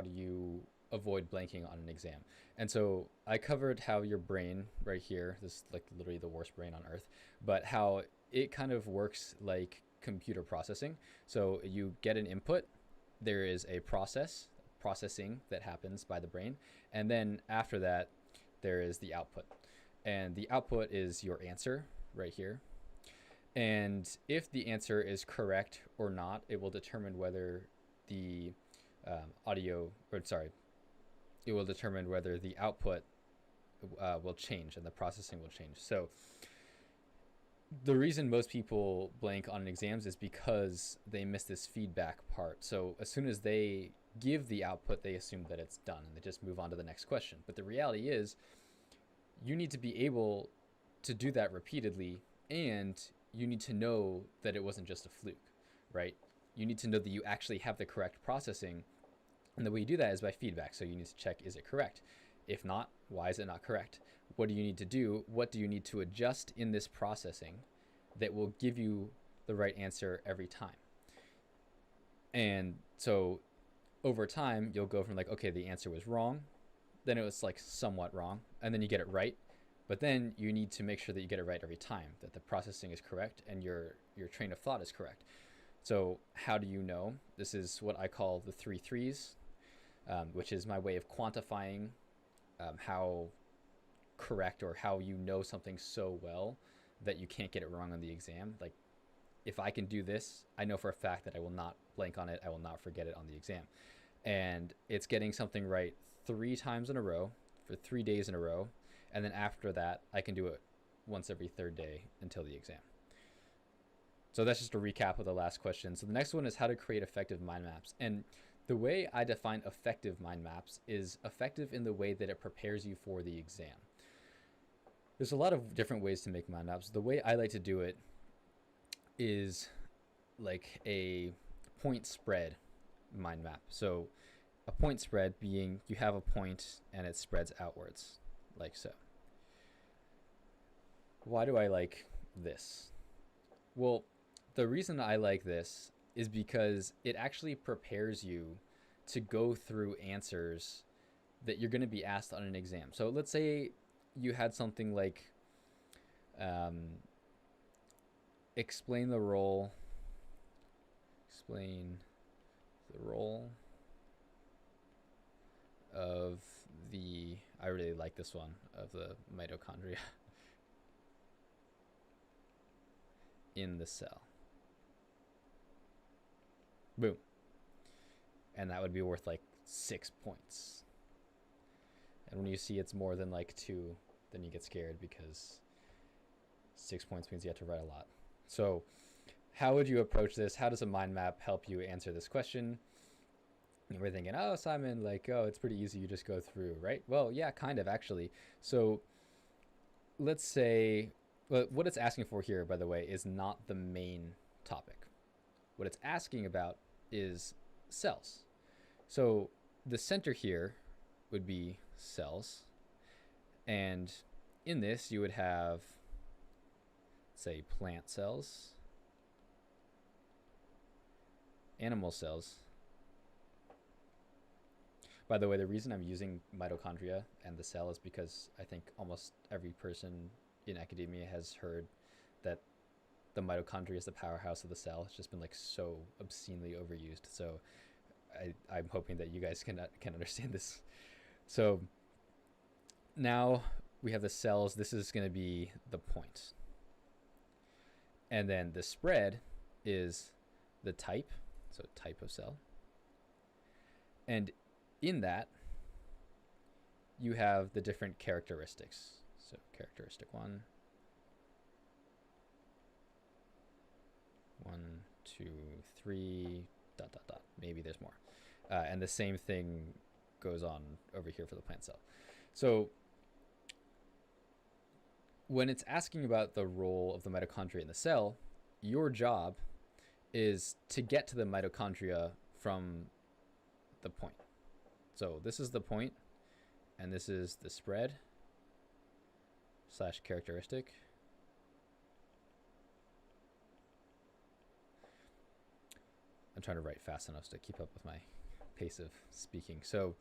how do you avoid blanking on an exam. And so I covered how your brain right here, this is like literally the worst brain on earth, but how it kind of works like computer processing. So you get an input, there is a processing that happens by the brain, and then after that there is the output. And the output is your answer right here. And if the answer is correct or not, it will determine whether the it will determine whether the output will change and the processing will change. So the reason most people blank on exams is because they miss this feedback part. So as soon as they give the output, they assume that it's done and they just move on to the next question. But the reality is you need to be able to do that repeatedly, and you need to know that it wasn't just a fluke, right? You need to know that you actually have the correct processing. And the way you do that is by feedback. So you need to check, is it correct? If not, why is it not correct? What do you need to do? What do you need to adjust in this processing that will give you the right answer every time? And so over time, you'll go from like, okay, the answer was wrong. Then it was like somewhat wrong. And then you get it right. But then you need to make sure that you get it right every time, that the processing is correct and your train of thought is correct. So how do you know? This is what I call the 3 threes, which is my way of quantifying how correct or how you know something so well that you can't get it wrong on the exam. Like if I can do this, I know for a fact that I will not blank on it. I will not forget it on the exam. And it's getting something right 3 times in a row for 3 days in a row. And then after that, I can do it once every 3rd day until the exam. So that's just a recap of the last question. So the next one is how to create effective mind maps. And the way I define effective mind maps is effective in the way that it prepares you for the exam. There's a lot of different ways to make mind maps. The way I like to do it is like a point spread mind map. So a point spread being you have a point and it spreads outwards like so. Why do I like this? Well, the reason I like this is because it actually prepares you to go through answers that you're going to be asked on an exam. So let's say you had something like explain the role of the, I really like this one, of the mitochondria in the cell. Boom. And that would be worth like 6 points. And when you see it's more than like 2, then you get scared because 6 points means you have to write a lot. So how would you approach this? How does a mind map help you answer this question? And we're thinking, oh, Simon, like, oh, it's pretty easy. You just go through, right? Well, yeah, kind of actually. So let's say, what it's asking for here, by the way, is not the main topic. What it's asking about is cells. So the center here would be cells. And in this, you would have, say, plant cells, animal cells. By the way, the reason I'm using mitochondria and the cell is because I think almost every person in academia has heard that the mitochondria is the powerhouse of the cell. It's just been like so obscenely overused. So I'm hoping that you guys can understand this. So now we have the cells. This is going to be the point. And then the spread is the type. So type of cell. And in that, you have the different characteristics. So characteristic 1, 1, 2, 3, ... Maybe there's more. And the same thing goes on over here for the plant cell. So when it's asking about the role of the mitochondria in the cell, your job is to get to the mitochondria from the point. So this is the point, and this is the spread / characteristic. I'm trying to write fast enough to keep up with my pace of speaking. So,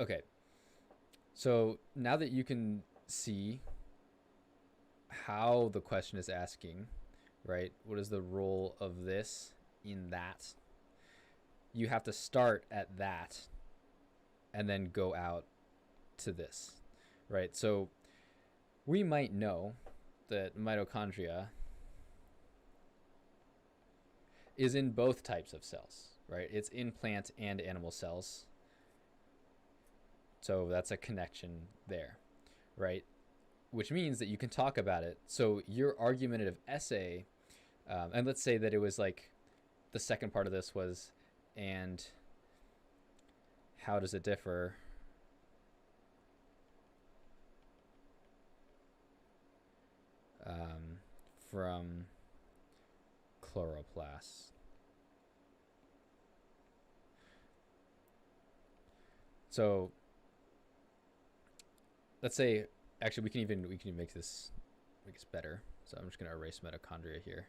okay. So now that you can see how the question is asking, right? What is the role of this in that? You have to start at that and then go out to this, right? So we might know that mitochondria is in both types of cells, right? It's in plant and animal cells. So that's a connection there, right? Which means that you can talk about it. So your argumentative essay, and let's say that it was like the second part of this was, and how does it differ from chloroplasts? So let's say, actually, we can even make this better. So I'm just going to erase mitochondria here,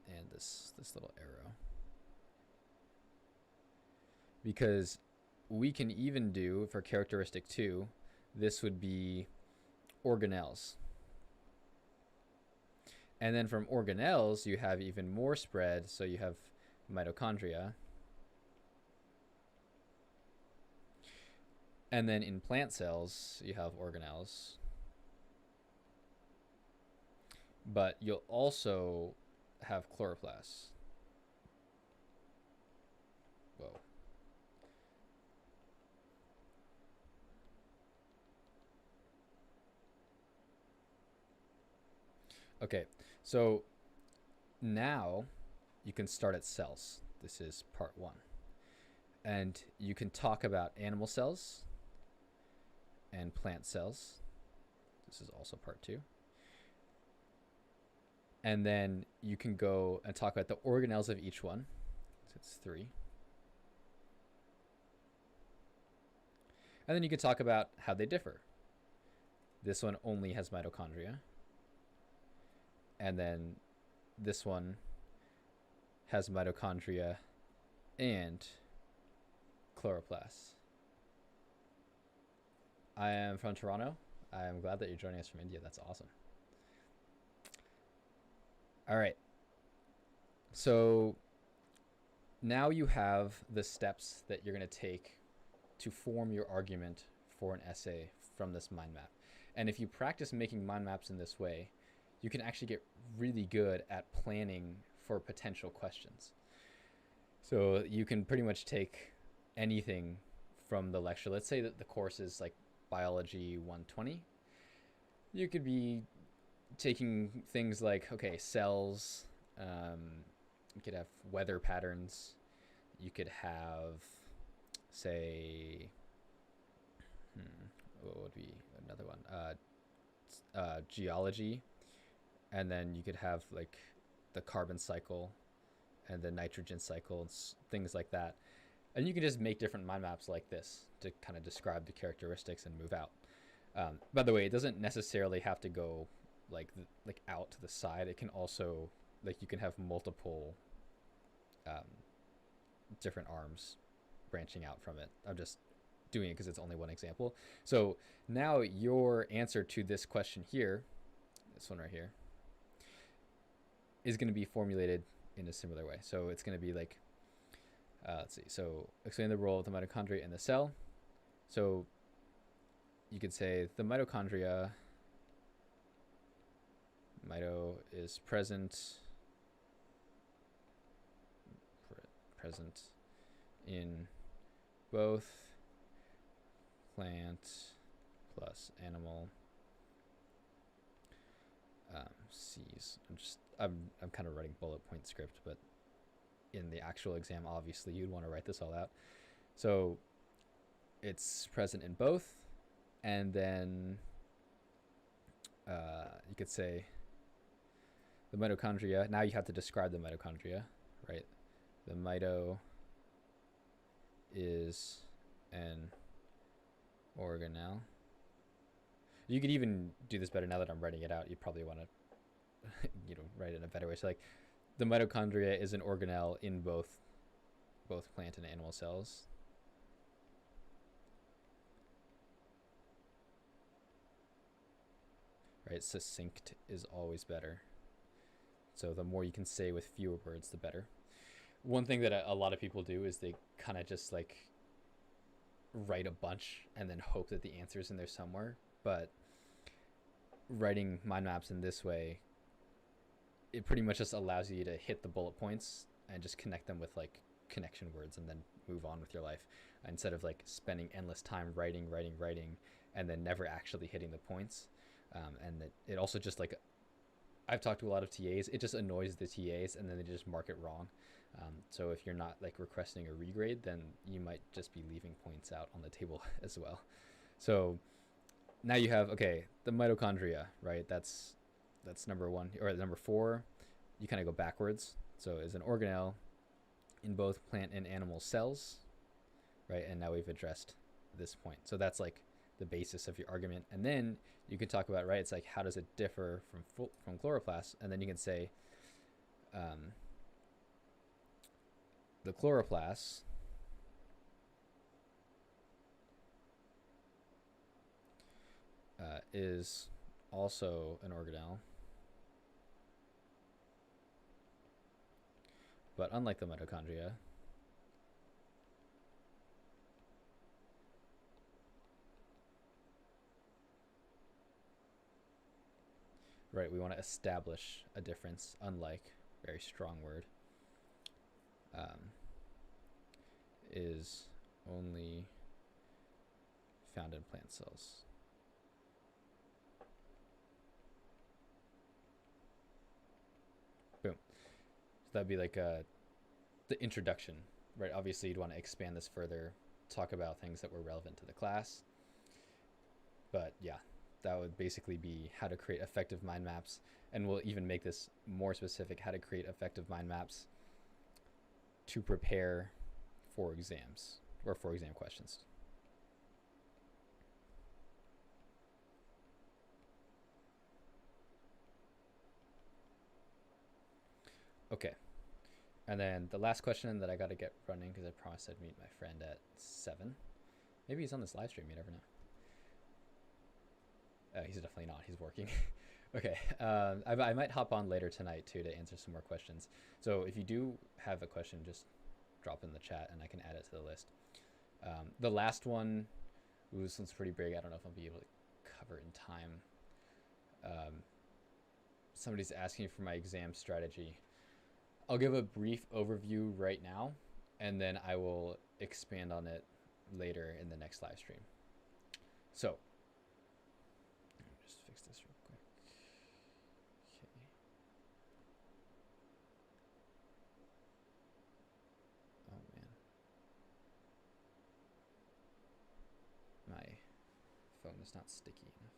and this little arrow, because we can even do for characteristic 2, this would be organelles. And then from organelles, you have even more spread. So you have mitochondria. And then in plant cells, you have organelles. But you'll also have chloroplasts. Whoa. Okay, so now you can start at cells. This is part 1. And you can talk about animal cells and plant cells. This is also part 2. And then you can go and talk about the organelles of each one. So it's 3. And then you can talk about how they differ. This one only has mitochondria. And then this one has mitochondria and chloroplasts. I am from Toronto. I am glad that you're joining us from India. That's awesome. All right. So now you have the steps that you're going to take to form your argument for an essay from this mind map. And if you practice making mind maps in this way, you can actually get really good at planning for potential questions. So you can pretty much take anything from the lecture. Let's say that the course is like Biology 120. You could be taking things like, okay, cells. You could have weather patterns. You could have, say, what would be another one? Geology. And then you could have like the carbon cycle and the nitrogen cycle and things like that. And you can just make different mind maps like this to kind of describe the characteristics and move out. By the way, it doesn't necessarily have to go like out to the side. It can also, like, you can have multiple different arms branching out from it. I'm just doing it because it's only one example. So now your answer to this question here, this one right here, is going to be formulated in a similar way. So it's going to be like, let's see. So explain the role of the mitochondria in the cell. So you could say the mitochondria, mito is present in both plant plus animal C's. I'm kind of writing bullet point script, but in the actual exam, obviously you'd want to write this all out. So it's present in both, and then you could say the mitochondria. Now you have to describe the mitochondria, right? The mito is an organelle. You could even do this better now that I'm writing it out. You probably want to, write it in a better way. So like, the mitochondria is an organelle in both plant and animal cells. Right, succinct is always better. So the more you can say with fewer words, the better. One thing that a lot of people do is they kind of just like write a bunch and then hope that the answer is in there somewhere. But writing mind maps in this way, it pretty much just allows you to hit the bullet points and just connect them with like connection words and then move on with your life, instead of like spending endless time writing and then never actually hitting the points. And it also just like, I've talked to a lot of TAs, it just annoys the TAs and then they just mark it wrong. So if you're not like requesting a regrade, then you might just be leaving points out on the table as well. So now you have, okay, the mitochondria, right? That's number 1, or number 4. You kind of go backwards. So is an organelle in both plant and animal cells, right? And now we've addressed this point. So that's like the basis of your argument. And then you can talk about, right, it's like, how does it differ from chloroplasts? And then you can say, the chloroplast is also an organelle, but unlike the mitochondria, right, we want to establish a difference, unlike, very strong word, is only found in plant cells. Boom. So that'd be like the introduction, right? Obviously, you'd want to expand this further, talk about things that were relevant to the class. But yeah, that would basically be how to create effective mind maps. And we'll even make this more specific, how to create effective mind maps to prepare for exams or for exam questions. Okay. And then the last question that I got to get running, because I promised I'd meet my friend at 7. Maybe he's on this live stream, you never know. He's definitely not, he's working. Okay, I might hop on later tonight too to answer some more questions. So if you do have a question, just drop in the chat and I can add it to the list. The last one, this one's pretty big. I don't know if I'll be able to cover it in time. Somebody's asking for my exam strategy. I'll give a brief overview right now, and then I will expand on it later in the next live stream. So, let me just fix this real quick. Okay. Oh man. My phone is not sticky enough.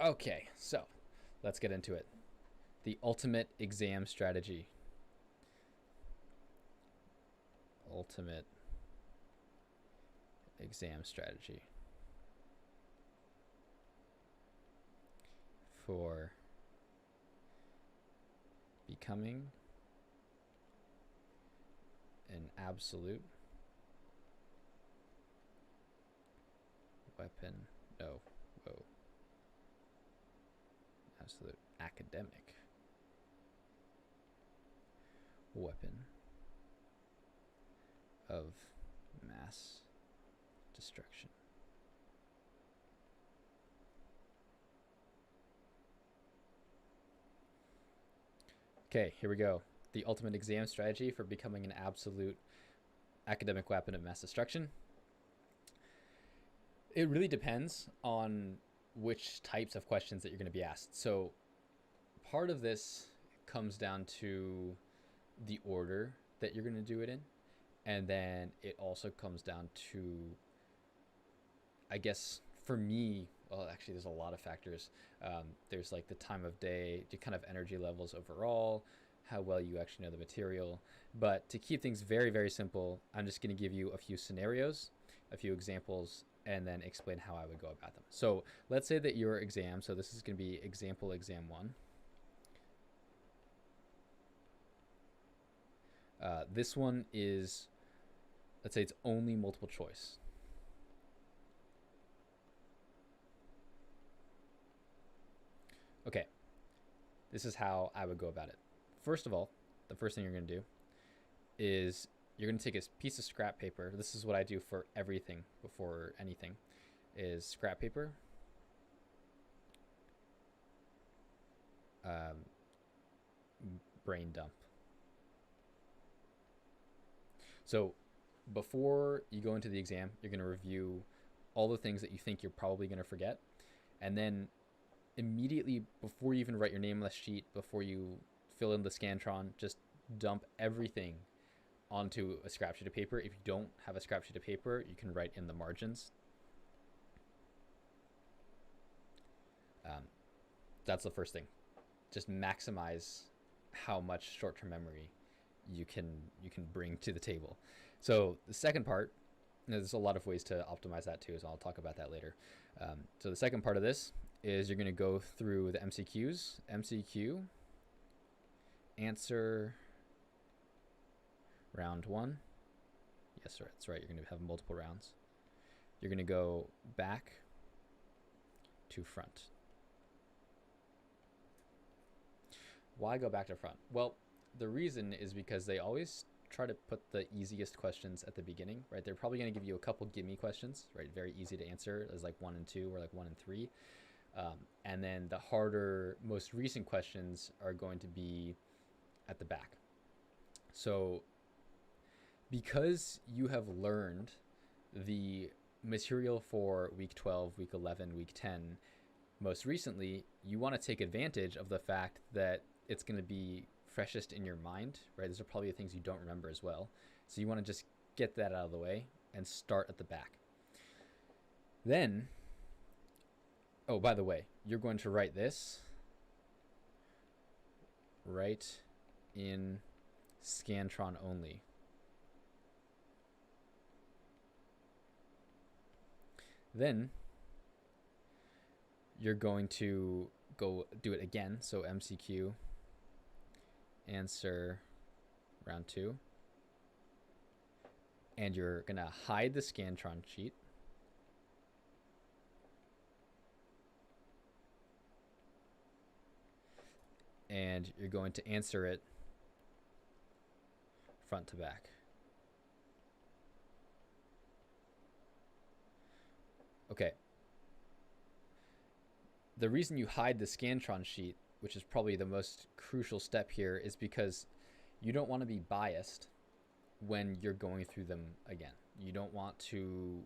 Okay, so let's get into it. The ultimate exam strategy. Ultimate exam strategy for becoming an absolute weapon. No, whoa. Absolute academic weapon of mass destruction. Okay, here we go. The ultimate exam strategy for becoming an absolute academic weapon of mass destruction. It really depends on which types of questions that you're going to be asked. So part of this comes down to the order that you're going to do it in. And then it also comes down to, I guess, for me, well, actually, there's a lot of factors. There's like the time of day, the kind of energy levels overall, how well you actually know the material. But to keep things very, very simple, I'm just going to give you a few scenarios, a few examples, and then explain how I would go about them. So let's say that your exam, so this is going to be example exam 1. This one is, let's say it's only multiple choice. Okay, this is how I would go about it. First of all, the first thing you're going to do is you're going to take a piece of scrap paper. This is what I do for everything before anything, is scrap paper, brain dump. So before you go into the exam, you're going to review all the things that you think you're probably going to forget. And then immediately before you even write your name on the sheet, before you fill in the Scantron, just dump everything onto a scrap sheet of paper. If you don't have a scrap sheet of paper, you can write in the margins. That's the first thing. Just maximize how much short-term memory you can bring to the table. So the second part, there's a lot of ways to optimize that too, so I'll talk about that later. So the second part of this is you're going to go through the MCQs. MCQ, answer round 1. Yes, sir, that's right. You're going to have multiple rounds. You're going to go back to front. Why go back to front? Well, the reason is because they always try to put the easiest questions at the beginning, right? They're probably going to give you a couple gimme questions, right? Very easy to answer, as like 1 and 2 or like 1 and 3. And then the harder, most recent questions are going to be at the back. So because you have learned the material for week 12, week 11, week 10, most recently, you want to take advantage of the fact that it's going to be freshest in your mind, right? Those are probably the things you don't remember as well. So you want to just get that out of the way and start at the back. Then, oh, by the way, you're going to write this right in Scantron only. Then you're going to go do it again. So MCQ, answer round 2. And you're going to hide the Scantron sheet. And you're going to answer it front to back. Okay. The reason you hide the Scantron sheet, which is probably the most crucial step here, is because you don't want to be biased when you're going through them again. You don't want to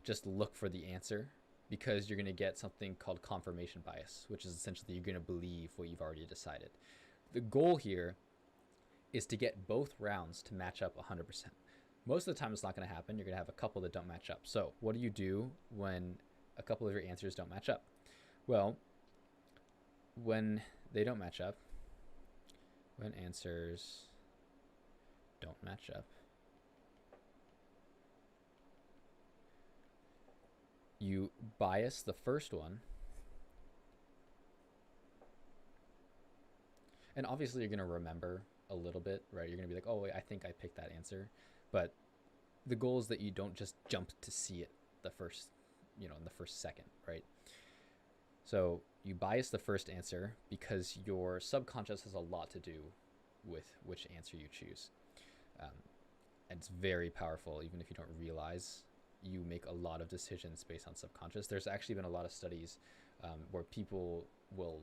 just look for the answer, because you're going to get something called confirmation bias, which is essentially you're going to believe what you've already decided. The goal here is to get both rounds to match up 100%. Most of the time it's not going to happen. You're going to have a couple that don't match up. So what do you do when a couple of your answers don't match up? Well, when they don't match up, when answers don't match up, you bias the first one. And obviously you're going to remember a little bit, right? You're going to be like, oh, wait, I think I picked that answer. But the goal is that you don't just jump to see it the first, in the first second, right? So you bias the first answer because your subconscious has a lot to do with which answer you choose. And it's very powerful, even if you don't realize you make a lot of decisions based on subconscious. There's actually been a lot of studies where people will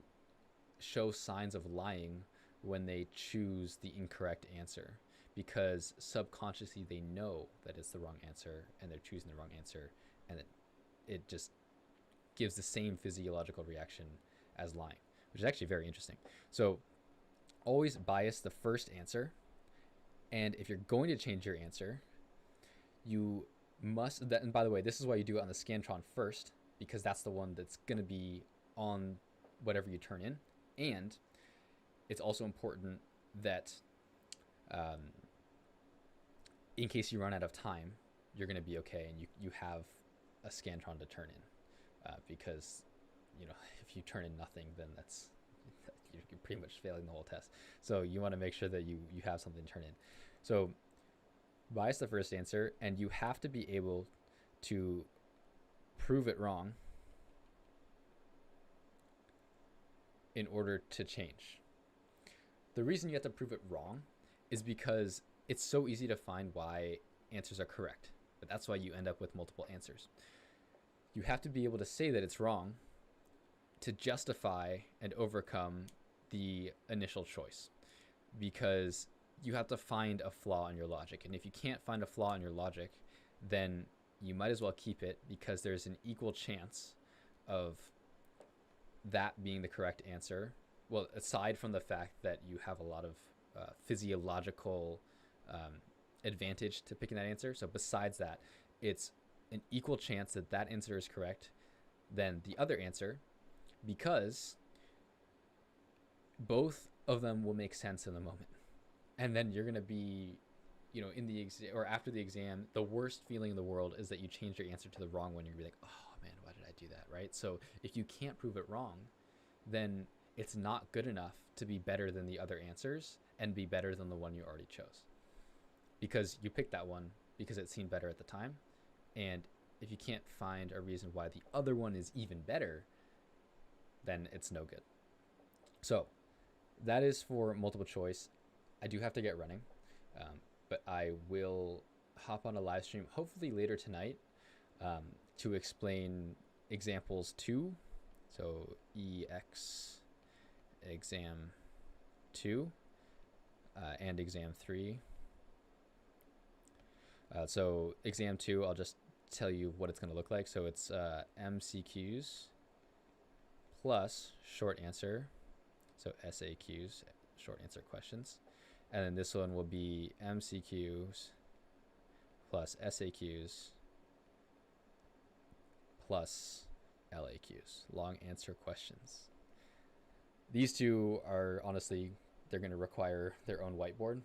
show signs of lying when they choose the incorrect answer, because subconsciously they know that it's the wrong answer and they're choosing the wrong answer, and it just gives the same physiological reaction as lying, which is actually very interesting. So always bias the first answer, and if you're going to change your answer, you must, and by the way, this is why you do it on the Scantron first, because that's the one that's going to be on whatever you turn in. And it's also important that in case you run out of time, you're going to be okay, and you have a scantron to turn in, because if you turn in nothing, then you're pretty much failing the whole test. So you want to make sure that you have something to turn in. So bias the first answer, and you have to be able to prove it wrong in order to change. The reason you have to prove it wrong is because it's so easy to find why answers are correct, but that's why you end up with multiple answers. You have to be able to say that it's wrong to justify and overcome the initial choice, because you have to find a flaw in your logic. And if you can't find a flaw in your logic, then you might as well keep it, because there's an equal chance of that being the correct answer. Well, aside from the fact that you have a lot of physiological advantage to picking that answer. So besides that, it's an equal chance that that answer is correct than the other answer, because both of them will make sense in the moment. And then you're going to be, in the exam or after the exam, the worst feeling in the world is that you changed your answer to the wrong one. You're going to be like, oh man, why did I do that? Right? So if you can't prove it wrong, then it's not good enough to be better than the other answers and be better than the one you already chose, because you picked that one because it seemed better at the time. And if you can't find a reason why the other one is even better, then it's no good. So that is for multiple choice. I do have to get running, but I will hop on a live stream hopefully later tonight to explain examples 2, so EX exam 2 and exam 3. So exam 2, I'll just tell you what it's going to look like. So it's MCQs plus short answer, so SAQs, short answer questions. And then this one will be MCQs plus SAQs plus LAQs, long answer questions. These two are honestly, they're going to require their own whiteboard,